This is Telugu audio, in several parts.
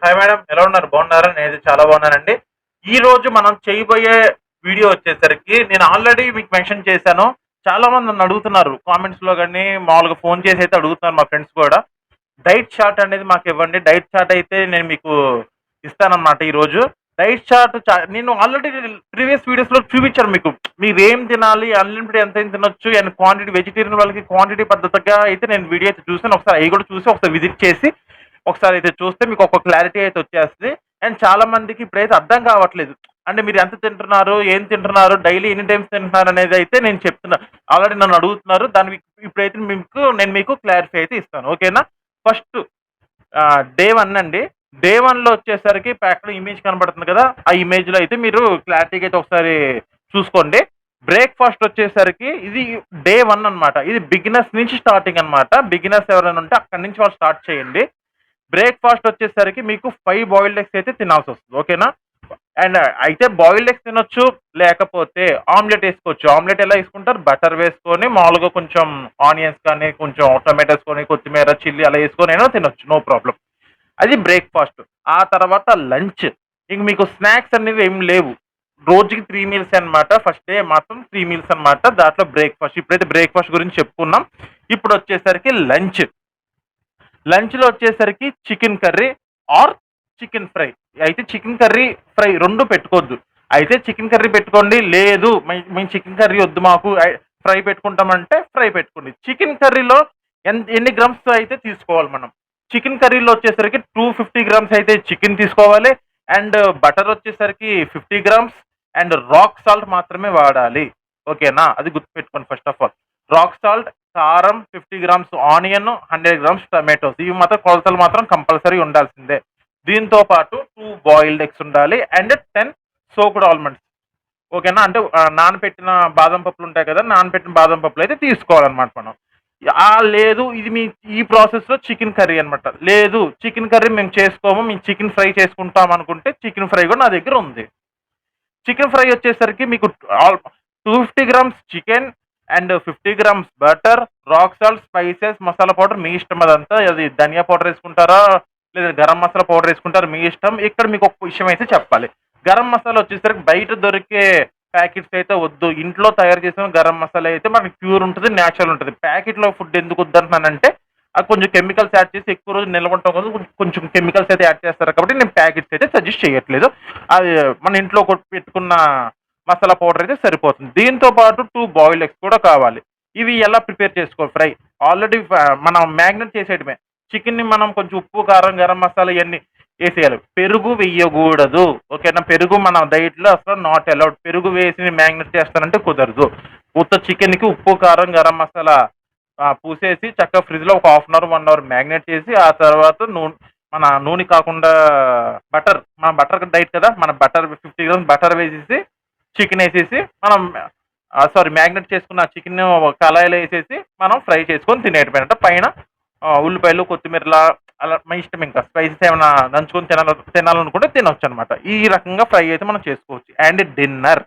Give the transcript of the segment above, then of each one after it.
హాయ్ మేడం, ఎలా ఉన్నారు? బాగున్నారా? నేనైతే చాలా బాగున్నానండి. ఈ రోజు మనం చేయబోయే వీడియో వచ్చేసరికి నేను ఆల్రెడీ మీకు మెన్షన్ చేశాను. చాలా మంది నన్ను అడుగుతున్నారు కామెంట్స్ లో గానీ, మామూలుగా ఫోన్ చేసి అయితే అడుగుతున్నారు మా ఫ్రెండ్స్ కూడా. డైట్ చార్ట్ అనేది మాకు ఇవ్వండి. డైట్ చార్ట్ అయితే నేను మీకు ఇస్తానన్నమాట ఈ రోజు. డైట్ చార్ట్ నేను ఆల్రెడీ ప్రీవియస్ వీడియోస్ లో చూపించాను మీకు. మీరు ఏం తినాలి, అన్లిమిటెడ్ ఎంత తినొచ్చు అండ్ క్వాంటిటీ, వెజిటేరియన్ వాళ్ళకి క్వాంటిటీ పద్ధతిగా అయితే నేను వీడియో అయితే చూసాను. ఒకసారి అవి కూడా చూసి ఒకసారి విజిట్ చేసి ఒకసారి అయితే చూస్తే మీకు ఒక క్లారిటీ అయితే వచ్చేస్తుంది. అండ్ చాలా మందికి ఇప్పుడైతే అర్థం కావట్లేదు. అంటే మీరు ఎంత తింటున్నారు, ఏం తింటున్నారు, డైలీ ఎన్ని టైమ్స్ తింటున్నారు అనేది అయితే నేను చెప్తున్నా. ఆల్రెడీ నన్ను అడుగుతున్నారు. దానికి ఇప్పుడైతే నేను మీకు క్లారిఫై అయితే ఇస్తాను. ఓకేనా? ఫస్ట్ డే 1 అండి. డే 1లో వచ్చేసరికి అక్కడ ఇమేజ్ కనబడుతుంది కదా! ఆ ఇమేజ్‌లో అయితే మీరు క్లారిటీగా అయితే ఒకసారి చూసుకోండి. బ్రేక్‌ఫాస్ట్ వచ్చేసరికి ఇది డే 1 అన్నమాట. ఇది బిగినర్స్ నుంచి స్టార్టింగ్ అన్నమాట. బిగినర్స్ ఎవరైనా ఉంటే అక్కడి నుంచి వాళ్ళు స్టార్ట్ చేయండి. బ్రేక్‌ఫాస్ట్ వచ్చేసరికి మీకు 5 బాయిల్డ్ ఎగ్స్ అయితే తినాల్సొస్తది. ఓకేనా? అండ్ అయితే బాయిల్డ్ ఎగ్స్ తినొచ్చు. లేకపోతే ఆమ్లెట్ ఏసుకోవచ్చు. ఆమ్లెట్ ఎలా ఏసుకుంటారు? బటర్ వేసుకొని మామూలుగా కొంచెం ఆనియన్స్ కానీ, కొంచెం టొమాటోస్ కొని, కొత్తిమీర, చిల్లీ అలా ఏసుకొనైనా తినొచ్చు. No problem. అది బ్రేక్‌ఫాస్ట్. ఆ తర్వాత లంచ్. ఇంక మీకు స్నాక్స్ అనేవి ఏమి లేవు. రోజుకి 3 మీల్స్ అన్నమాట. ఫస్ట్ డే మాత్రం 3 మీల్స్ అన్నమాట. దాంట్లో బ్రేక్‌ఫాస్ట్. ఇప్పుడైతే బ్రేక్‌ఫాస్ట్ గురించి చెప్పుకున్నాం. ఇప్పుడొచ్చేసరికి లంచ్. లంచ్‌లో వచ్చేసరికి chicken curry or chicken fry. అయితే చికెన్ కర్రీ, ఫ్రై 2 పెట్టుకోవద్దు. అయితే చికెన్ కర్రీ పెట్టుకోండి. లేదు మేము చికెన్ కర్రీ వద్దు మాకు ఫ్రై పెట్టుకుంటామంటే ఫ్రై పెట్టుకోండి. చికెన్ కర్రీలో ఎన్ని గ్రామ్స్ అయితే తీసుకోవాలి మనం. చికెన్ కర్రీలో వచ్చేసరికి 250 గ్రామ్స్ అయితే చికెన్ తీసుకోవాలి. అండ్ బటర్ వచ్చేసరికి 50 గ్రామ్స్ అండ్ రాక్ సాల్ట్ మాత్రమే వాడాలి. ఓకేనా? అది గుర్తుపెట్టుకోండి first of all. Rock salt, కారం, 50 గ్రామ్స్ ఆనియన్, 100 గ్రామ్స్ టమాటోస్. ఇవి మాత్రం కొలతలు మాత్రం కంపల్సరీ ఉండాల్సిందే. దీంతో పాటు 2 బాయిల్డ్ ఎగ్స్ ఉండాలి అండ్ 10 సోక్డ్ ఆల్మండ్స్. ఓకేనా? అంటే నానబెట్టిన బాదం పప్పులు ఉంటాయి కదా! నానబెట్టిన బాదం పప్పులు అయితే తీసుకోవాలన్నమాట మనం. లేదు ఇది ఈ ప్రాసెస్‌లో చికెన్ కర్రీ అన్నమాట. లేదు చికెన్ కర్రీ మేము చేసుకోము. మేము చికెన్ ఫ్రై చేసుకుంటాం అనుకుంటే చికెన్ ఫ్రై కూడా నా దగ్గర ఉంది. చికెన్ ఫ్రై వచ్చేసరికి మీకు 250 grams chicken and 50 grams butter, rock salt, spices, masala powder మీ ఇష్టం అదంతా. అది ధనియా పౌడర్ వేసుకుంటారా? లేదా గరం మసాలా పౌడర్ వేసుకుంటారా? మీ ఇష్టం. ఇక్కడ మీకు ఒక విషయం అయితే చెప్పాలి. గరం మసాలా వచ్చేసరికి బయట దొరికే ప్యాకెట్స్ అయితే వద్దు. ఇంట్లో తయారు చేసిన గరం మసాలా అయితే మనకి ప్యూర్ ఉంటుంది, నేచురల్ ఉంటుంది. ప్యాకెట్‌లో ఫుడ్ ఎందుకు వద్దంటున్నానంటే అది కొంచెం కెమికల్స్ యాడ్ చేసి ఎక్కువ రోజులు నిల్వ ఉండటం కోసం కొంచెం కెమికల్స్ అయితే యాడ్ చేస్తారు కాబట్టి నేను ప్యాకెట్స్ అయితే సజెస్ట్ చేయట్లేదు. అది మన ఇంట్లో పెట్టుకున్న మసాలా పౌడర్ అయితే సరిపోతుంది. దీంతో పాటు 2 బాయిల్డ్ ఎగ్స్ కూడా కావాలి. ఇవి ఎలా ప్రిపేర్ చేసుకోవాలి ఫ్రై? ఆల్రెడీ మనం మ్యాగ్నేట్ చేసేయడమే. చికెన్‌ని మనం కొంచెం ఉప్పు, కారం, గరం మసాలా ఇయన్నీ ఏసేయాలి. పెరుగు వెయ్యగూడదు. ఓకేనా? పెరుగు మన డైట్‌లో అసలు నాట్ అలౌడ్. పెరుగు వేసి మ్యాగ్నేట్ చేస్తానంటే కుదరదు. ఉత్త చికెన్‌కి ఉప్పు, కారం, గరం మసాలా పూసేసి చక్కగా ఫ్రిడ్జ్‌లో ఒక half an hour, 1 hour marinate చేసి ఆ తర్వాత మన నూనె కాకుండా బటర్, మన బటర్ డైట్ కదా! మన బటర్ 50 గ్రామ్స్ బటర్ వేసేసి చికెన్ ఏసేసి మనం మ్యాగ్నేట్ చేసుకున్న చికెన్ కళాయిలో ఏసేసి మనం ఫ్రై చేసుకొని తినేయడమేనట. పైన ఉల్లిపాయలు, కొత్తిమీరలా అలా మీ ఇష్టం ఇంకా. స్పైసెస్ ఏమైనా నంచుకొని తినాలనుకుంటే తినొచ్చనమాట. ఈ రకంగా ఫ్రై అయితే మనం చేసుకోవచ్చు. And dinner.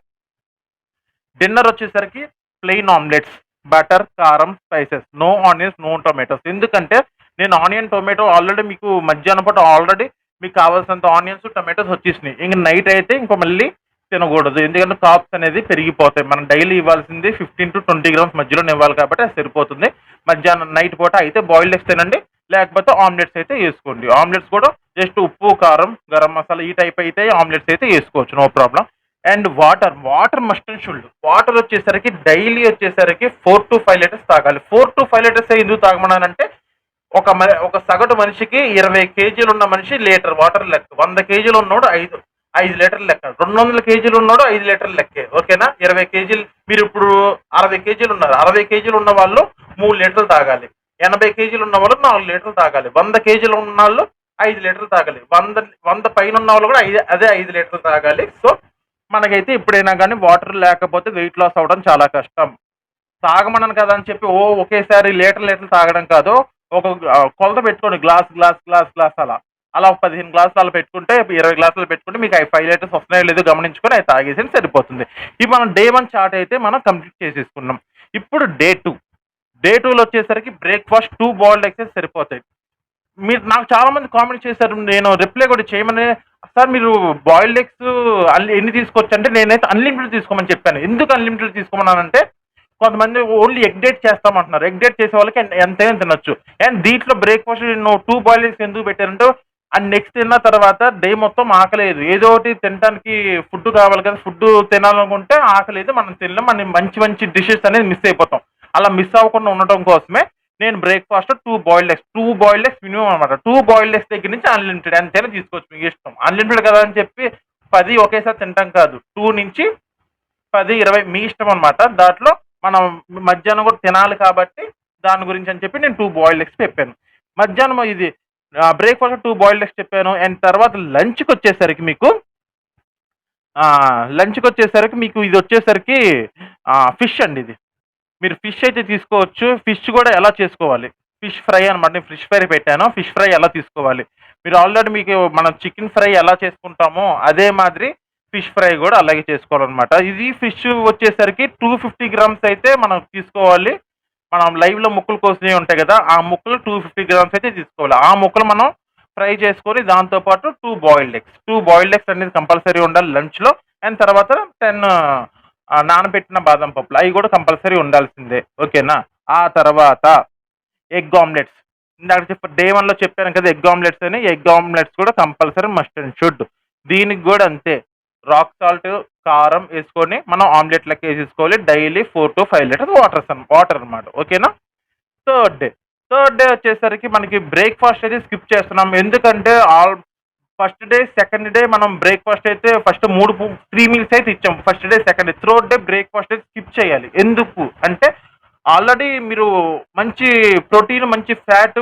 డిన్నర్ వచ్చేసరికి ప్లెయిన్ ఆమ్లెట్స్, బటర్, కారం, spices. No onions, no tomatoes. ఎందుకంటే నేను ఆనియన్, టొమాటో ఆల్రెడీ మీకు మధ్యాహ్నం పూట ఆల్రెడీ మీకు కావాల్సినంత ఆనియన్స్, టొమాటోస్ వచ్చేసినాయి. ఇంక నైట్ అయితే ఇంక మళ్ళీ తినకూడదు. ఎందుకంటే కార్బ్స్ అనేది పెరిగిపోతాయి. మనం డైలీ ఇవ్వాల్సింది 15-20 గ్రామ్స్ మధ్యలోనే ఇవ్వాలి కాబట్టి అది సరిపోతుంది. మధ్యాహ్నం నైట్ పూట అయితే బాయిల్డ్ ఎగ్స్ తినండి. లేకపోతే ఆమ్లెట్స్ అయితే వేసుకోండి. ఆమ్లెట్స్ కూడా జస్ట్ ఉప్పు, కారం, గరం మసాలా ఈ టైప్ అయితే ఆమ్లెట్స్ అయితే వేసుకోవచ్చు. No problem. And water must and should. Water వచ్చేసరికి డైలీ వచ్చేసరికి 4-5 లీటర్స్ తాగాలి. 4-5 లీటర్స్ ఎందుకు తాగమన్నానంటే ఒక సగటు మనిషికి 20 కేజీలు ఉన్న మనిషి లీటర్ వాటర్ లెక్క. 100 కేజీలు ఉన్నోడు 5 లీటర్లు లెక్క. 200 కేజీలు ఉన్నోడు 5 లీటర్లు లెక్కే. ఓకేనా? 20 కేజీలు మీరు ఇప్పుడు 60 కేజీలు ఉన్నారు. 60 కేజీలు ఉన్న వాళ్ళు 3 లీటర్లు తాగాలి. 80 కేజీలు ఉన్న వాళ్ళు 4 లీటర్లు తాగాలి. 100 కేజీలు ఉన్న వాళ్ళు 5 లీటర్లు తాగాలి. 100 పైన ఉన్న వాళ్ళు కూడా అదే 5 లీటర్లు తాగాలి. సో మనకైతే ఎప్పుడైనా కానీ వాటర్ లేకపోతే వెయిట్ లాస్ అవ్వడం చాలా కష్టం. తాగమన్నాను కదా అని చెప్పి ఒకేసారి లీటర్లు తాగడం కాదు. ఒక కొలత పెట్టుకోండి. గ్లాస్ అలా. అలా ఒక 15 గ్లాసులు అలా పెట్టుకుంటే 20 గ్లాసులు పెట్టుకుంటే మీకు 5 లీటర్స్ వస్తున్నాయో లేదో గమనించుకొని అవి తాగేసేయండి సరిపోతుంది. ఇవి మనం డే 1 చార్ట్ అయితే మనం కంప్లీట్ చేసేసుకున్నాం. ఇప్పుడు డే 2. డే 2లో వచ్చేసరికి బ్రేక్‌ఫాస్ట్ 2 బాయిల్డ్ ఎగ్స్ సరిపోతాయి. మీరు నాకు చాలా మంది కామెంట్ చేశారు. నేను రిప్లై కూడా చేయమని, సార్ మీరు బాయిల్డ్ ఎగ్స్ ఎన్ని తీసుకోవచ్చు అంటే, నేనైతే అన్లిమిటెడ్ తీసుకోమని చెప్పాను. ఎందుకు అన్లిమిటెడ్ తీసుకోమన్నానంటే, కొంతమంది ఓన్లీ ఎగ్ డేట్ చేస్తామంటున్నారు. ఎగ్ డేట్ చేసే వాళ్ళకి ఎంతైనా తినొచ్చు. అండ్ దీంట్లో బ్రేక్ఫాస్ట్ నేను 2 బాయిల్డ్ ఎగ్స్ ఎందుకు పెట్టానంటే, అండ్ నెక్స్ట్ తిన్న తర్వాత డే మొత్తం ఆకలేదు. ఏదో ఒకటి తినడానికి ఫుడ్ కావాలి కదా, ఫుడ్ తినాలనుకుంటే ఆకలేదు, మనం తినలేం, మనం మంచి మంచి డిషెస్ అనేది మిస్ అయిపోతాం. అలా మిస్ అవ్వకుండా ఉండటం కోసమే నేను బ్రేక్ఫాస్ట్ 2 బాయిల్డ్ ఎగ్స్ మినిమం అనమాట. 2 బాయిల్డ్ ఎగ్స్ దగ్గర నుంచి అన్లిమిటెడ్ ఎంతైనా తీసుకోవచ్చు, మీకు ఇష్టం. అన్లిమిటెడ్ కదా అని చెప్పి 10 ఒకేసారి తింటాం కాదు. 2 నుంచి 10, 20 మీ ఇష్టం అనమాట. దాంట్లో మనం మధ్యాహ్నం కూడా తినాలి కాబట్టి దాని గురించి అని చెప్పి నేను 2 బాయిల్డ్ ఎగ్స్ చెప్పాను. మధ్యాహ్నం ఇది బ్రేక్ఫాస్ట్ 2 బాయిల్డ్ ఎగ్స్ చెప్పాను. అండ్ తర్వాత లంచ్కి వచ్చేసరికి మీకు ఇది వచ్చేసరికి ఫిష్ అండి. ఇది మీరు ఫిష్ అయితే తీసుకోవచ్చు. ఫిష్ కూడా ఎలా చేసుకోవాలి, ఫిష్ ఫ్రై అనమాట. నేను ఫిష్ ఫ్రై పెట్టాను. ఫిష్ ఫ్రై ఎలా తీసుకోవాలి, మీరు ఆల్రెడీ మీకు మనం చికెన్ ఫ్రై ఎలా చేసుకుంటామో అదే మాదిరి ఫిష్ ఫ్రై కూడా అలాగే చేసుకోవాలన్నమాట. ఇది ఫిష్ వచ్చేసరికి 250 గ్రామ్స్ అయితే మనం తీసుకోవాలి. మనం లైవ్లో ముక్కలు కోసినవి ఉంటాయి కదా, ఆ ముక్కలు 250 గ్రామ్స్ అయితే తీసుకోవాలి. ఆ ముక్కలు మనం ఫ్రై చేసుకొని దాంతోపాటు 2 బాయిల్డ్ ఎగ్స్ అనేది కంపల్సరీ ఉండాలి లంచ్లో. అండ్ తర్వాత 10 నానబెట్టిన బాదం పప్పులు అవి కూడా కంపల్సరీ ఉండాల్సిందే, ఓకేనా. ఆ తర్వాత ఎగ్ ఆమ్లెట్స్, ఇందాక డే 1లో చెప్పాను కదా ఎగ్ ఆమ్లెట్స్ అని. ఎగ్ ఆమ్లెట్స్ కూడా కంపల్సరీ మస్ట్ అండ్ షుడ్. దీనికి కూడా అంతే, రాక్ సాల్ట్, కారం వేసుకొని మనం ఆమ్లెట్ లెక్క వేసేసుకోవాలి. డైలీ 4 to 5 లీటర్స్ వాటర్ అనమాట, ఓకేనా. థర్డ్ డే వచ్చేసరికి మనకి బ్రేక్ఫాస్ట్ అయితే స్కిప్ చేస్తున్నాం. ఎందుకంటే ఫస్ట్ డే, సెకండ్ డే మనం బ్రేక్ఫాస్ట్ అయితే ఫస్ట్ 3 మీల్స్ అయితే ఇచ్చాం. First day, second day, third day breakfast అయితే స్కిప్ చేయాలి. ఎందుకు అంటే ఆల్రెడీ మీరు మంచి ప్రోటీన్, మంచి ఫ్యాట్,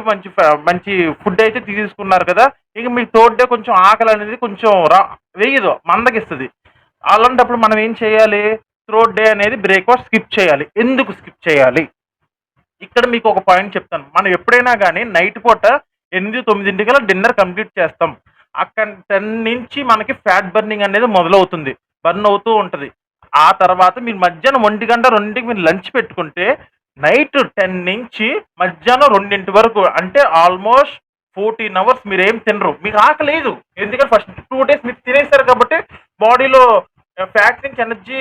మంచి ఫుడ్ అయితే తీసుకున్నారు కదా. ఇక మీకు థర్డ్ డే కొంచెం ఆకలి అనేది కొంచెం వేయదు, మందగిస్తుంది. అలాంటప్పుడు మనం ఏం చేయాలి, థర్డ్ డే అనేది బ్రేక్ఫాస్ట్ స్కిప్ చేయాలి. ఎందుకు స్కిప్ చేయాలి, ఇక్కడ మీకు ఒక పాయింట్ చెప్తాను. మనం ఎప్పుడైనా కానీ నైట్ పూట 8-9 డిన్నర్ కంప్లీట్ చేస్తాం. అక్కడ 10 నుంచి మనకి ఫ్యాట్ బర్నింగ్ అనేది మొదలవుతుంది, బర్న్ అవుతూ ఉంటుంది. ఆ తర్వాత మీరు మధ్యాహ్నం 1-2కి మీరు లంచ్ పెట్టుకుంటే నైట్ 10 నుంచి మధ్యాహ్నం 2 వరకు అంటే ఆల్మోస్ట్ 14 అవర్స్ మీరు ఏం తినరు, మీకు ఆకలేదు. ఎందుకంటే ఫస్ట్ 2 డేస్ మీరు తినేస్తారు కాబట్టి బాడీలో ఫ్యాట్ నుంచి ఎనర్జీ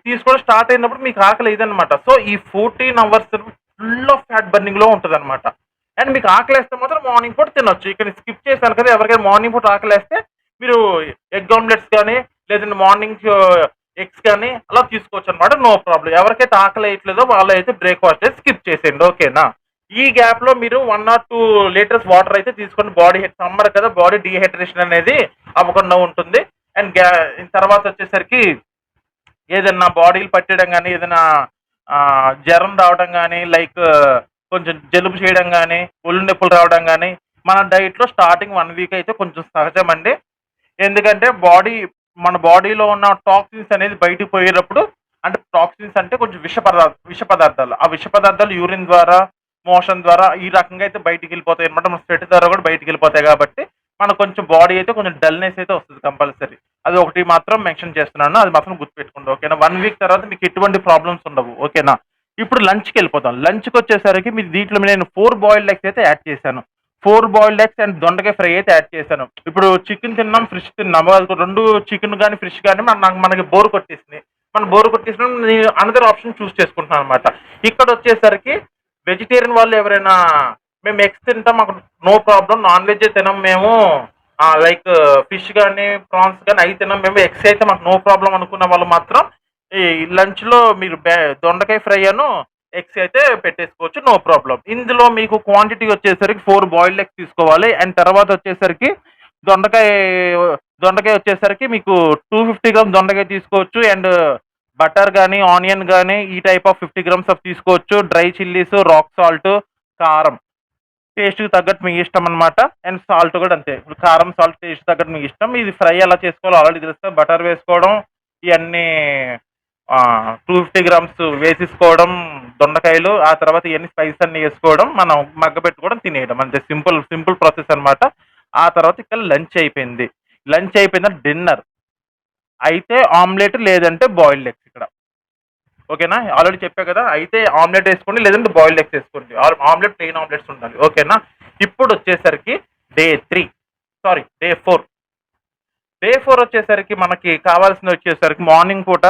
తీసుకోవడం స్టార్ట్ అయినప్పుడు మీకు ఆకలి ఇదనమాట. సో ఈ 14 hours full of fat burning లో ఉంటుంది అనమాట. అండ్ మీకు ఆకలేస్తే మాత్రం మార్నింగ్ పూట తినొచ్చు. ఇక్కడ స్కిప్ చేశాను కదా, ఎవరికైనా మార్నింగ్ పూట ఆకలేస్తే మీరు ఎగ్ ఆమ్లెట్స్ కానీ లేదంటే మార్నింగ్ ఎగ్స్ కానీ అలా తీసుకోవచ్చు అనమాట, నో ప్రాబ్లం. ఎవరికైతే ఆకలి వేయట్లేదో వాళ్ళు అయితే బ్రేక్ఫాస్ట్ స్కిప్ చేసేయండి, ఓకేనా. ఈ గ్యాప్ లో మీరు 1 or 2 లీటర్స్ వాటర్ అయితే తీసుకొని, బాడీ సమ్మర్ కదా, బాడీ డీహైడ్రేషన్ అనేది అవ్వకుండా ఉంటుంది. అండ్ తర్వాత వచ్చేసరికి ఏదైనా బాడీలు పట్టడం కానీ, ఏదైనా జ్వరం రావడం కానీ, లైక్ కొంచెం జలుబు చేయడం కానీ, ఒళ్ళు నొప్పులు రావడం కానీ మన డైట్లో స్టార్టింగ్ 1 వీక్ అయితే కొంచెం సహజం అండి. ఎందుకంటే మన బాడీలో ఉన్న టాక్సిన్స్ అనేది బయటకు పోయేటప్పుడు, అంటే టాక్సిన్స్ అంటే కొంచెం విష పదార్థాలు, ఆ విష పదార్థాలు యూరిన్ ద్వారా, మోషన్ ద్వారా ఈ రకంగా అయితే బయటికి వెళ్ళిపోతాయి అనమాట. మన స్వెట్ ద్వారా కూడా బయటికి వెళ్ళిపోతాయి కాబట్టి మనకు కొంచెం బాడీ అయితే కొంచెం డల్నెస్ అయితే వస్తుంది కంపల్సరీ. అది ఒకటి మాత్రం మెన్షన్ చేస్తున్నాను, అది మాత్రం గుర్తుపెట్టుకోండి, ఓకేనా. 1 వీక్ తర్వాత మీకు ఎటువంటి ప్రాబ్లమ్స్ ఉండవు, ఓకేనా. ఇప్పుడు లంచ్కి వెళ్ళిపోతాం. లంచ్కి వచ్చేసరికి మీకు దీంట్లో నేను 4 బాయిల్డ్ ఎగ్స్ అయితే యాడ్ చేశాను. 4 బాయిల్డ్ ఎగ్స్ అండ్ దొండకాయ ఫ్రై అయితే యాడ్ చేశాను. ఇప్పుడు చికెన్ తిన్నాం, ఫిష్ తిన్నాము, అది 2 చికెన్ కానీ ఫిష్ కానీ మనకి బోర్ కొట్టేసింది. మనం బోర్ కొట్టేసిన అనదర్ ఆప్షన్ చూస్ చేసుకుంటున్నాం అనమాట. ఇక్కడ వచ్చేసరికి వెజిటేరియన్ వాళ్ళు ఎవరైనా, మేము ఎగ్స్ తింటాం, మాకు నో ప్రాబ్లం, నాన్ వెజ్ తినాం మేము, లైక్ ఫిష్ కానీ ప్రాన్స్ కానీ అవి తినాం మేము, ఎగ్స్ అయితే మాకు నో ప్రాబ్లం అనుకున్న వాళ్ళు మాత్రం ఈ లంచ్లో మీరు దొండకాయ ఫ్రై అను ఎగ్స్ అయితే పెట్టేసుకోవచ్చు, నో ప్రాబ్లం. ఇందులో మీకు క్వాంటిటీ వచ్చేసరికి 4 బాయిల్డ్ ఎగ్స్ తీసుకోవాలి. అండ్ తర్వాత వచ్చేసరికి దొండకాయ వచ్చేసరికి మీకు 250 గ్రామ్స్ దొండకాయ తీసుకోవచ్చు. అండ్ బటర్ కానీ, ఆనియన్ కానీ ఈ టైప్ ఆఫ్ 50 గ్రామ్స్ ఆఫ్ తీసుకోవచ్చు. డ్రై చిల్లీస్, రాక్ సాల్ట్, కారం టేస్ట్కి తగ్గట్టు మీ ఇష్టం అనమాట. అండ్ సాల్ట్ కూడా అంతే, ఇప్పుడు కారం సాల్ట్ టేస్ట్ తగ్గట్టు మీకు ఇష్టం. ఇది ఫ్రై ఎలా చేసుకోవాలో ఆల్రెడీ తెలుస్తుంది. బటర్ వేసుకోవడం, ఇవన్నీ 250 గ్రామ్స్ వేసేసుకోవడం దొండకాయలు, ఆ తర్వాత ఇవన్నీ స్పైస్ అన్ని వేసుకోవడం, మనం మగ్గ పెట్టుకోవడం, తినేయడం, అంతే. సింపుల్ ప్రాసెస్ అనమాట. ఆ తర్వాత ఇక్కడ లంచ్ అయిపోయింది. డిన్నర్ అయితే ఆమ్లెట్ లేదంటే బాయిల్డ్ ఎగ్స్ ఇక్కడ, ఓకేనా. ఆల్రెడీ చెప్పా కదా, అయితే ఆమ్లెట్ వేసుకోండి లేదంటే బాయిల్డ్ ఎగ్స్ వేసుకోండి. ఆమ్లెట్ ప్లెయిన్ ఆమ్లెట్స్ ఉండాలి, ఓకేనా. ఇప్పుడు వచ్చేసరికి డే 4 వచ్చేసరికి మనకి కావాల్సింది వచ్చేసరికి మార్నింగ్ పూట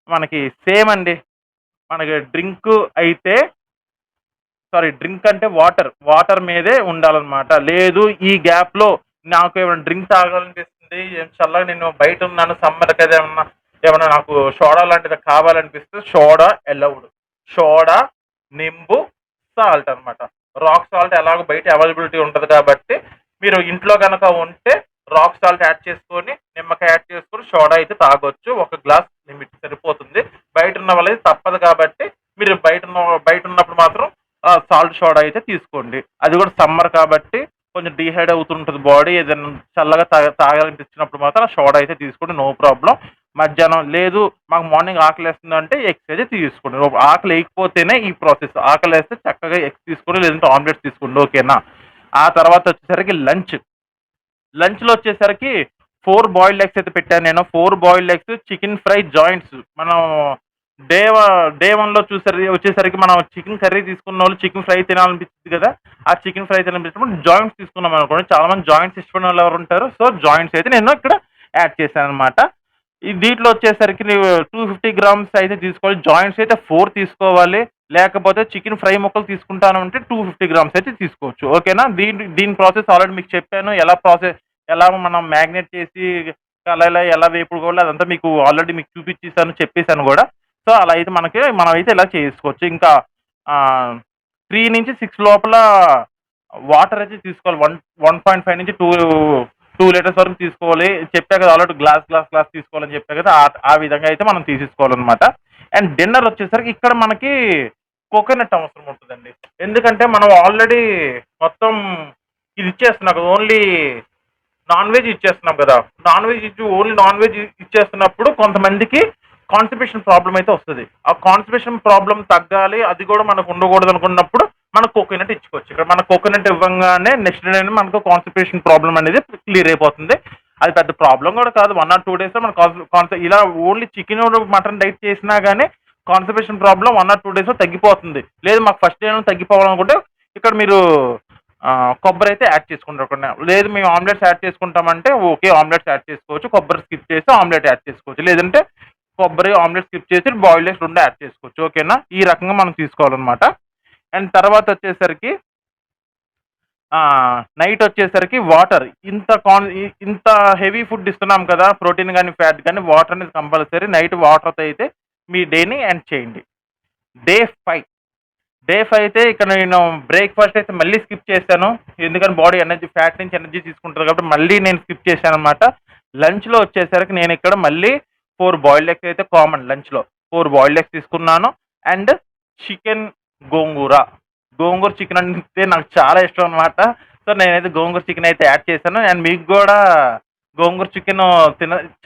మనకి సేమ్ అండి. మనకి డ్రింక్ అంటే వాటర్ మీదే ఉండాలన్నమాట. లేదు ఈ గ్యాప్‌లో నాకు ఏమైనా డ్రింక్ తాగాలనిపిస్తుంది, చల్లగా నేను బయట ఉన్నాను సమ్మర్ కదా ఏమన్నా నాకు సోడా లాంటిది కావాలనిపిస్తే సోడా అలౌడ్. సోడా, నింబు, సాల్ట్ అన్నమాట. రాక్ సాల్ట్ ఎలాగో బయట అవైలబిలిటీ ఉంటది కాబట్టి మీరు ఇంట్లో గనక ఉంటే రాక్ సాల్ట్ యాడ్ చేసుకొని, నిమ్మకాయ యాడ్ చేసుకొని సోడా అయితే తాగొచ్చు. ఒక గ్లాస్ లిమిట్ సరిపోతుంది. బయట ఉన్న వాళ్ళైతే తప్పదు కాబట్టి మీరు బయట ఉన్నప్పుడు మాత్రం సాల్ట్ సోడా అయితే తీసుకోండి. అది కూడా సమ్మర్ కాబట్టి కొంచెం డీహైడ్ అవుతుంటది బాడీ. ఏదైనా చల్లగా తాగాలనిపించినప్పుడు మాత్రం ఆ సోడా అయితే తీసుకోండి, నో ప్రాబ్లమ్. మధ్యాహ్నం లేదు మాకు మార్నింగ్ ఆకలేస్తుందంటే ఎగ్స్ అయితే తీసుకోండి. ఆకలి వేయకపోతేనే ఈ ప్రాసెస్. ఆకలేస్తే చక్కగా ఎగ్స్ తీసుకోండి, లేదంటే ఆమ్లెట్స్ తీసుకోండి. ఓకేనా? ఆ తర్వాత వచ్చేసరికి లంచ్‌లో వచ్చేసరికి 4 బాయిల్డ్ ఎగ్స్ అయితే పెట్టాను నేను. 4 boiled eggs, chicken fry joints. మనం డే వ డే 1లో వచ్చేసరికి మనం చికెన్ కర్రీ తీసుకున్నోళ్ళు చికెన్ ఫ్రై తినాలనిపిచ్చిద్ది కదా! ఆ చికెన్ ఫ్రై తినాలనిపించినప్పుడు జాయింట్స్ తీసుకున్నామనుకోండి, చాలా మంది జాయింట్స్ ఇష్టపడినోళ్ళు ఎవరుంటారు. సో, జాయింట్స్ అయితే నేను ఇక్కడ యాడ్ చేశాననమాట. దీంట్లో వచ్చేసరికి నీవు 250 గ్రామ్స్ అయితే తీసుకోవాలి. జాయింట్స్ అయితే 4 తీసుకోవాలి. లేకపోతే చికెన్ ఫ్రై ముక్కలు తీసుకుంటాను అంటే 250 గ్రామ్స్ అయితే తీసుకోవచ్చు. ఓకేనా? దీని ప్రాసెస్ ఆల్రెడీ మీకు చెప్పాను. ఎలా మనం మ్యాగ్నేట్ చేసి కళాయిలో ఎలా వేపుకోవాలో అదంతా మీకు చూపించేసాను, చెప్పేసాను గూడా. సో, అలా అయితే మనమైతే ఇలా చేసుకోవచ్చు. ఇంకా 3-6 లోపల వాటర్ అయితే తీసుకోవాలి. 1.5-2 లీటర్స్ వరకు తీసుకోవాలి. చెప్పా కదా ఆల్రెడీ గ్లాస్ తీసుకోవాలని చెప్పా కదా! ఆ విధంగా అయితే మనం తీసేసుకోవాలనమాట. అండ్ డిన్నర్ వచ్చేసరికి ఇక్కడ మనకి కోకోనట్ అవసరం ఉంటదండి. ఎందుకంటే మనం ఆల్రెడీ మొత్తం ఇది ఇచ్చేస్తున్నాం కదా! ఓన్లీ నాన్ వెజ్ ఇచ్చేస్తున్నాం కదా! ఓన్లీ నాన్ వెజ్ ఇచ్చేస్తున్నప్పుడు కొంతమందికి కాన్‌స్టిపేషన్ ప్రాబ్లమ్ అయితే వస్తది. ఆ కాన్‌స్టిపేషన్ ప్రాబ్లమ్ తగ్గాలి, అది కూడా మనకు ఉండకూడదు అనుకున్నప్పుడు మనం కోకోనట్ ఇచ్చుకోవచ్చు. ఇక్కడ మన కోకోనట్ ఇవ్వంగానే నెక్స్ట్ డేనే మనకు కాన్‌స్టిపేషన్ ప్రాబ్లమ్ అనేది క్లియర్ అయిపోతుంది. అది పెద్ద ప్రాబ్లమ్ కూడా కాదు. 1 ఆర్ 2 డేస్‌లో మన ఇలా ఓన్లీ చికెన్, మటన్ డైట్ చేసినా గానీ కాన్‌స్టిపేషన్ ప్రాబ్లమ్ 1 ఆర్ 2 డేస్‌లో తగ్గిపోతుంది. లేదు మాకు ఫస్ట్ డే‌లోనే తగ్గిపోవాలనుకుంటే ఇక్కడ మీరు కొబ్బరి అయితే యాడ్ చేసుకుంటారు. లేదు మేము ఆమ్లెట్స్ యాడ్ చేసుకుంటామంటే ఓకే, ఆమ్లెట్స్ యాడ్ చేసుకోవచ్చు. కొబ్బరి స్కిప్ చేసి ఆమ్లెట్ యాడ్ చేసుకోవచ్చు. లేదంటే కొబ్బరి, ఆమ్లెట్ స్కిప్ చేసి బాయిల్డ్ ఎగ్స్ 2 యాడ్ చేసుకోవచ్చు. ఓకేనా? ఈ రకంగా మనం తీసుకోవాలన్నమాట. అండ్ తర్వాత వచ్చేసరికి నైట్ వచ్చేసరికి వాటర్. ఇంత హెవీ ఫుడ్ ఇస్తున్నాం కదా! ప్రోటీన్ గానీ, ఫ్యాట్ గానీ వాటర్ అనేది కంపల్సరీ. నైట్ వాటర్‌తో అయితే మీ డేని ఎండ్ చేయండి. డే 5 అయితే ఇక్కడ నేను బ్రేక్‌ఫాస్ట్ అయితే మళ్ళీ స్కిప్ చేశాను. ఎందుకంటే బాడీ ఫ్యాట్ నుంచి ఎనర్జీ తీసుకుంటది కాబట్టి మళ్ళీ నేను స్కిప్ చేశాననమాట. లంచ్‌లో వచ్చేసరికి నేను ఇక్కడ మళ్ళీ 4 బాయిల్డ్ ఎగ్స్ అయితే కామన్ లంచ్‌లో. 4 బాయిల్డ్ ఎగ్స్ తీసుకున్నాను. And chicken gongura. Gongura chicken అంటే నాకు చాలా ఇష్టం అనమాట. సో, నేనైతే గోంగూర చికెన్ అయితే యాడ్ చేశాను. అండ్ మీకు గూడా గోంగూర చికెను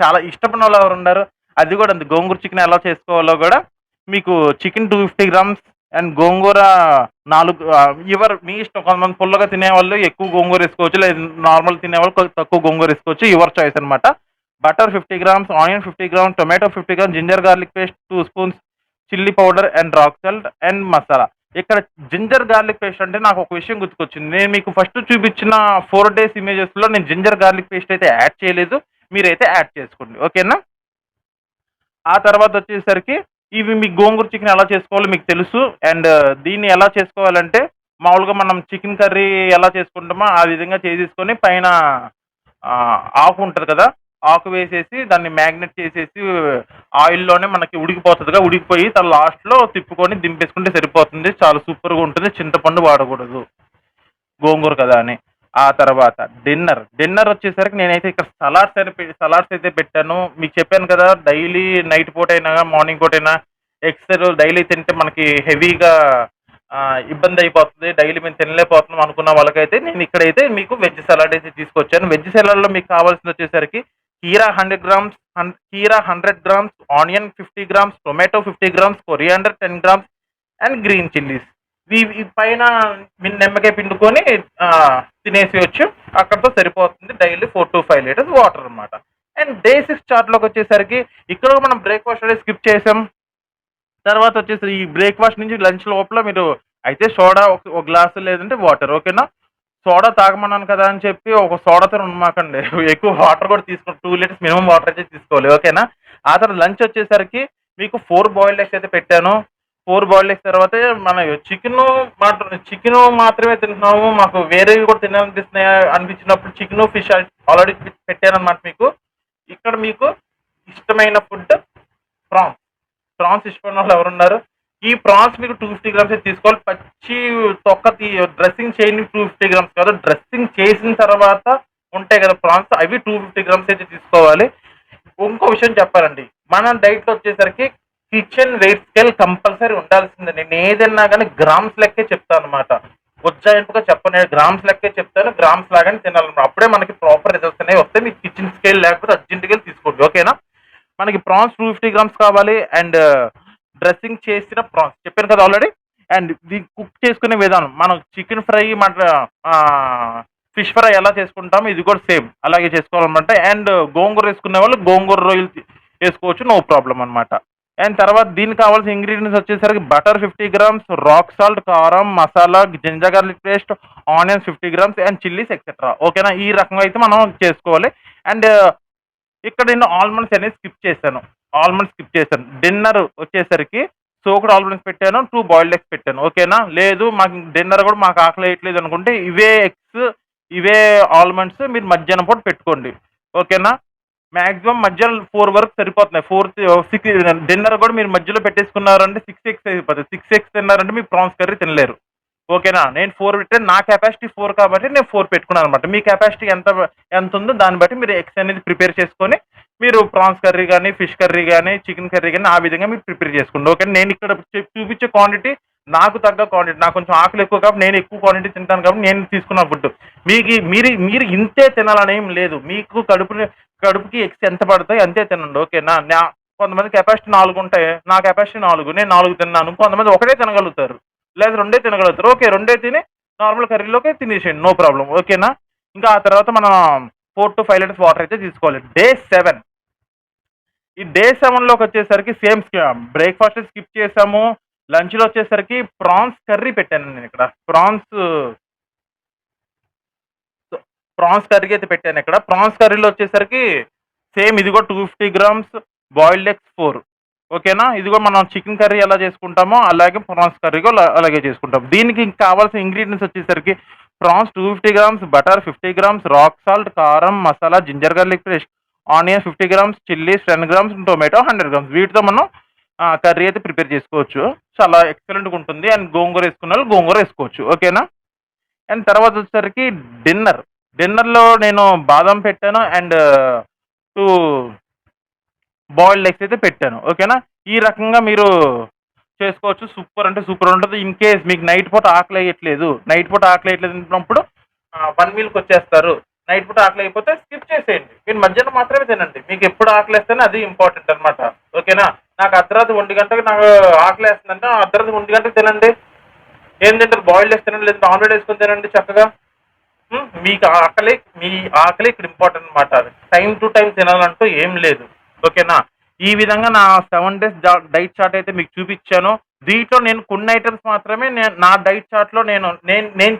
చాలా ఇష్టపడినోళ్ళు ఎవరుండరు? అది గూడా అంతే. గోంగూర చికెన్ ఎలా చేసుకోవాలో గూడా మీకు చికెన్ 250 గ్రామ్స్ అండ్ గోంగూర 4 మీ ఇష్టం. కొంతమంది పుల్లగా తినేవాళ్ళు ఎక్కువ గోంగూర ఏసుకోవచ్చు. లేదు నార్మల్ తినేవాళ్ళు కొంచెం తక్కువ గోంగూర ఏసుకోవచ్చు. యువర్ చాయిస్ అనమాట. Butter 50 grams, onion 50 grams, tomato 50 grams, ginger garlic paste 2 spoons, chilli powder and rock salt and masala. ఇక్కడ జింజర్ గార్లిక్ పేస్ట్ అంటే నాకు ఒక విషయం గుర్తుకొచ్చింది. నేను మీకు ఫస్ట్ చూపించిన 4 డేస్ ఇమేజెస్‌లో నేను జింజర్ గార్లిక్ పేస్ట్ అయితే యాడ్ చేయలేదు. మీరైతే యాడ్ చేసుకోండి. ఓకేనా? ఆ తర్వాత వచ్చేసరికి ఇవి మీ గోంగూర చికెన్ ఎలా చేసుకోవాలో మీకు తెలుసు. అండ్ దీన్ని ఎలా చేసుకోవాలంటే మామూలుగా మనం చికెన్ కర్రీ ఎలా చేసుకుంటామో ఆ విధంగా చేసేసుకొని పైన ఆకు ఉంటది కదా! ఆకు వేసేసి దాన్ని మ్యాగ్నేట్ చేసేసి ఆయిల్‌లోనే మనకి ఉడికిపోతదిగా. ఉడికిపోయి లాస్ట్‌లో తిప్పుకొని దింపేసుకుంటే సరిపోతుంది. చాలా సూపర్‌గా ఉంటుంది. చింతపండు వాడకూడదు, గోంగూర కదా అని. ఆ తర్వాత డిన్నర్ వచ్చేసరికి నేనైతే ఇక్కడ సలాడ్స్ అయితే పెట్టాను. మీకు చెప్పాను కదా! డైలీ నైట్ పూటైనా, మార్నింగ్ పూటైనా ఎగ్స్ డైలీ తింటే మనకి హెవీగా ఇబ్బందయిపోతది. డైలీ మేము తినలేకపోతున్నాం అనుకున్న వాళ్ళకైతే నేను ఇక్కడైతే మీకు వెజ్ సలాడ్ అయితే తీసుకొచ్చాను. వెజ్ సలాడ్‌లో మీకు కావాల్సిందొచ్చేసరికి కీరా 100 grams, onion 50 grams, tomato 50 grams, coriander 10 grams and green chillies. ఈ పైన మీరు నిమ్మకాయ పిండుకొని తినేసేయొచ్చు. అక్కడితో సరిపోతుంది. డైలీ 4-5 లీటర్స్ వాటర్ అనమాట. అండ్ డే 6 చార్ట్‌లోకొచ్చేసరికి ఇక్కడ మనం బ్రేక్‌ఫాస్ట్ అనేది స్కిప్ చేసాం. తర్వాత వచ్చేసి ఈ బ్రేక్‌ఫాస్ట్ నుంచి లంచ్ లోపల మీరు అయితే సోడా ఒక గ్లాసు లేదంటే వాటర్. ఓకేనా? సోడా తాగమన్నాను కదా అని చెప్పి ఒక సోడాతో ఉండమాకండి. ఎక్కువ వాటర్ కూడా తీసుకోండి. 2 లీటర్స్ మినిమం వాటర్ అయితే తీసుకోవాలి. ఓకేనా? ఆ తర్వాత లంచ్ వచ్చేసరికి మీకు 4 బాయిల్డ్ ఎగ్స్ అయితే పెట్టాను. 4 బాయిల్డ్ ఎగ్స్ తర్వాత మన చికెను మాత్రమే తింటున్నాము. మాకు వేరేవి కూడా తినాలనిపిస్తున్నాయి అనిపించినప్పుడు చికెను, ఫిష్ ఆల్రెడీ పెట్టానన్నమాట మీకు. ఇక్కడ మీకు ఇష్టమైన ఫుడ్ ప్రాన్స్. ప్రాన్స్ ఇష్టమైన వాళ్ళు ఎవరున్నారు? ఈ ప్రాన్స్ మీకు 250 గ్రామ్స్ తీసుకోవాలి. పచ్చి తొక్క డ్రెస్సింగ్ చేయని 250 గ్రామ్స్ కాదు, డ్రెస్సింగ్ చేసిన తర్వాత ఉంటాయి కదా ప్రాన్స్, అవి 250 గ్రామ్స్ అయితే తీసుకోవాలి. ఇంకో విషయం చెప్పాలండి, మన డైట్లో వచ్చేసరికి కిచెన్ వెయిట్ స్కేల్ కంపల్సరీ ఉండాల్సిందే. నేను ఏదన్నా కానీ గ్రామ్స్ లెక్కే చెప్తాను అనమాట. ఉజ్జాయింపుగా చెప్పను, గ్రామ్స్ లెక్కే చెప్తాను. గ్రామ్స్ లాగానే తినాలన్నమాట. అప్పుడే మనకి ప్రాపర్ రిజల్ట్స్ అనేవి వస్తాయి. మీకు కిచెన్ స్కేల్ లేకపోతే అర్జెంట్గా తీసుకోండి. ఓకేనా? మనకి ప్రాన్స్ 250 గ్రామ్స్ కావాలి. అండ్ డ్రెస్సింగ్ చేసిన ప్రాన్స్ చెప్పాను కదా ఆల్రెడీ. అండ్ ఇది కుక్ చేసుకునే విధానం, మనం చికెన్ ఫ్రై ఫిష్ ఫ్రై ఎలా చేసుకుంటామో ఇది కూడా సేమ్ అలాగే చేసుకోవాలన్నమాట. అండ్ గోంగూర వేసుకునే వాళ్ళు గోంగూర రొయ్యలు వేసుకోవచ్చు, నో ప్రాబ్లం అనమాట. అండ్ తర్వాత దీనికి కావాల్సిన ఇంగ్రీడియంట్స్ వచ్చేసరికి బటర్ 50 గ్రామ్స్, రాక్ సాల్ట్, కారం, masala, ginger garlic paste, onions 50 grams and chillies etcetera. ఓకేనా? ఈ రకంగా అయితే మనం చేసుకోవాలి. అండ్ ఇక్కడ నేను ఆల్మండ్స్ అనేది స్కిప్ చేశాను. డిన్నర్ వచ్చేసరికి సోక్డ్ ఆల్మండ్స్ పెట్టాను, 2 బాయిల్డ్ ఎగ్స్ పెట్టాను. ఓకేనా? లేదు మాకు డిన్నర్ కూడా మాకు ఆకలి వేయట్లేదు అనుకుంటే ఇవే ఎగ్స్, ఇవే ఆల్మండ్స్ మీరు మధ్యాహ్నం పూట పెట్టుకోండి. ఓకేనా? మాక్సిమం మధ్యాహ్నం 4 వరకు సరిపోతున్నాయి. 6 డిన్నర్ కూడా మీరు మధ్యలో పెట్టేసుకున్నారంటే 6 ఎగ్స్ అయిపోతుంది. 6 ఎగ్స్ తిన్నారంటే మీ ప్రాన్స్ కర్రీ తినలేరు. ఓకేనా? నేను 4 పెట్టాను. నా కెపాసిటీ 4 కాబట్టి నేను 4 పెట్టుకున్నాను అనమాట. మీ కెపాసిటీ ఎంత ఉందో దాన్ని బట్టి మీరు ఎగ్స్ అనేది ప్రిపేర్ చేసుకొని మీరు ప్రాన్స్ కర్రీ కానీ, ఫిష్ కర్రీ కానీ, చికెన్ కర్రీ కానీ ఆ విధంగా మీరు ప్రిపేర్ చేసుకోండి. ఓకే? నేను ఇక్కడ చూపించే క్వాంటిటీ నాకు తగ్గ క్వాంటిటీ. నాకు కొంచెం ఆకలి ఎక్కువ కాబట్టి నేను ఎక్కువ క్వాంటిటీ తింటాను కాబట్టి నేను తీసుకున్న ఫుడ్. మీరు ఇంతే తినాలని ఏం లేదు. మీకు కడుపుకి ఎగ్స్ ఎంత పడతాయి అంతే తినండి. ఓకేనా? కొంతమంది కెపాసిటీ 4 ఉంటాయి, నా కెపాసిటీ 4, నేను 4 తిన్నాను. కొంతమంది ఒకటే తినగలుగుతారు, లేదా 2 తినగలుగుతారు. ఓకే, 2 తిని నార్మల్ కర్రీలోకి తినేసేయండి, నో ప్రాబ్లం. ఓకేనా? ఇంకా ఆ తర్వాత మనం 4 to 5 లీటర్స్ వాటర్ అయితే తీసుకోవాలి. డే 7. ఈ డే 7లోకి వచ్చేసరికి సేమ్ బ్రేక్ఫాస్ట్ స్కిప్ చేసాము. లంచ్లో వచ్చేసరికి ప్రాన్స్ కర్రీ పెట్టాను నేను ఇక్కడ. ప్రాన్స్ కర్రీ అయితే పెట్టాను ఇక్కడ. ప్రాన్స్ కర్రీలో వచ్చేసరికి సేమ్ ఇది కూడా 250 గ్రామ్స్, బాయిల్డ్ ఎగ్స్ 4. ఓకేనా? ఇది కూడా మనం చికెన్ కర్రీ ఎలా చేసుకుంటామో అలాగే ప్రాన్స్ కర్రీ కూడా అలాగే చేసుకుంటాం. దీనికి కావాల్సిన ఇంగ్రీడియంట్స్ వచ్చేసరికి prawns 250 grams, butter 50 grams, rock salt, కారం, masala, ginger garlic paste, onions 50 grams, chillies 10 grams, tomato 100 grams. వీటితో మనం కర్రీ అయితే ప్రిపేర్ చేసుకోవచ్చు. చాలా ఎక్సలెంట్గా ఉంటుంది. అండ్ గోంగూర వేసుకున్న వాళ్ళు గోంగూర వేసుకోవచ్చు. ఓకేనా? అండ్ తర్వాత వచ్చేసరికి డిన్నర్లో నేను బాదం పెట్టాను అండ్ 2 బాయిల్డ్ ఎగ్స్ అయితే పెట్టాను. ఓకేనా? ఈ రకంగా మీరు చేసుకోవచ్చు. సూపర్ అంటే సూపర్ ఉంటుంది. ఇన్ కేస్ మీకు నైట్ పూట ఆకలి అన్నప్పుడు 1 మీల్కి వచ్చేస్తారు. నైట్ పూట ఆకలి అయిపోతే స్కిప్ చేసేయండి. మీరు మధ్యాహ్నం మాత్రమే తినండి. మీకు ఎప్పుడు ఆకలి వేస్తేనే అది ఇంపార్టెంట్ అనమాట. ఓకేనా? నాకు అర్ధరాత్రి 1 గంటకు నాకు ఆకలి వేస్తుందంటే అర్ధరాత్రి 1 గంటకు తినండి. ఏం తింటారు? బాయిల్డ్ ఎగ్స్ తినండి, లేదా ఆమ్లెట్ వేసుకొని తినండి చక్కగా. మీ ఆకలి ఇక్కడ ఇంపార్టెంట్ అనమాట. టైం టు టైం తినాలంటూ ఏం లేదు. ఓకేనా? ఈ విధంగా నా 7 days డైట్ చార్ట్ అయితే మీకు చూపించాను. దీంట్లో నేను కొన్ని ఐటమ్స్ మాత్రమే నా డైట్ చార్ట్లో నేను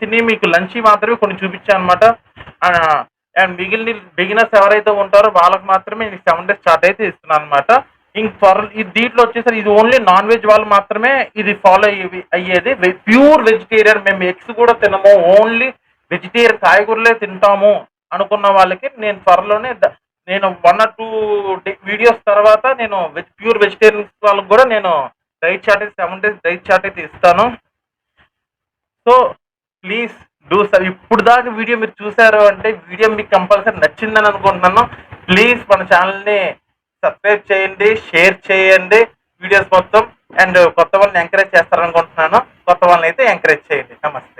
తిని మీకు లంచ్ మాత్రమే కొన్ని చూపించాను అనమాట. అండ్ మిగిలిన బిగినర్స్ ఎవరైతే ఉంటారో వాళ్ళకి మాత్రమే నేను 7 days చార్ట్ అయితే ఇస్తున్నాను అనమాట. దీంట్లో వచ్చేసరికి ఇది ఓన్లీ నాన్ వెజ్ వాళ్ళు మాత్రమే ఇది ఫాలో అయ్యేది. ప్యూర్ వెజిటేరియన్, మేము ఎగ్స్ కూడా తినము, ఓన్లీ వెజిటేరియన్ కాయగూరలే తింటాము అనుకున్న వాళ్ళకి నేను త్వరలోనే 1 or 2 వీడియోస్ తర్వాత నేను ప్యూర్ వెజిటేరియన్స్ వాళ్ళకి కూడా నేను డైట్ చార్ట్ అయితే 7 days డైట్ చార్ట్ అయితే ఇస్తాను. So please do sir. ఇప్పుడు దాకా వీడియో మీరు చూసారు అంటే వీడియో మీకు కంపల్సరీ నచ్చిందని అనుకుంటున్నాను. ప్లీజ్ మన ఛానల్ని సబ్స్క్రైబ్ చేయండి, షేర్ చేయండి వీడియోస్ మొత్తం. అండ్ కొత్త వాళ్ళని ఎంకరేజ్ చేస్తారనుకుంటున్నాను. కొత్త వాళ్ళని అయితే ఎంకరేజ్ చేయండి. నమస్తే.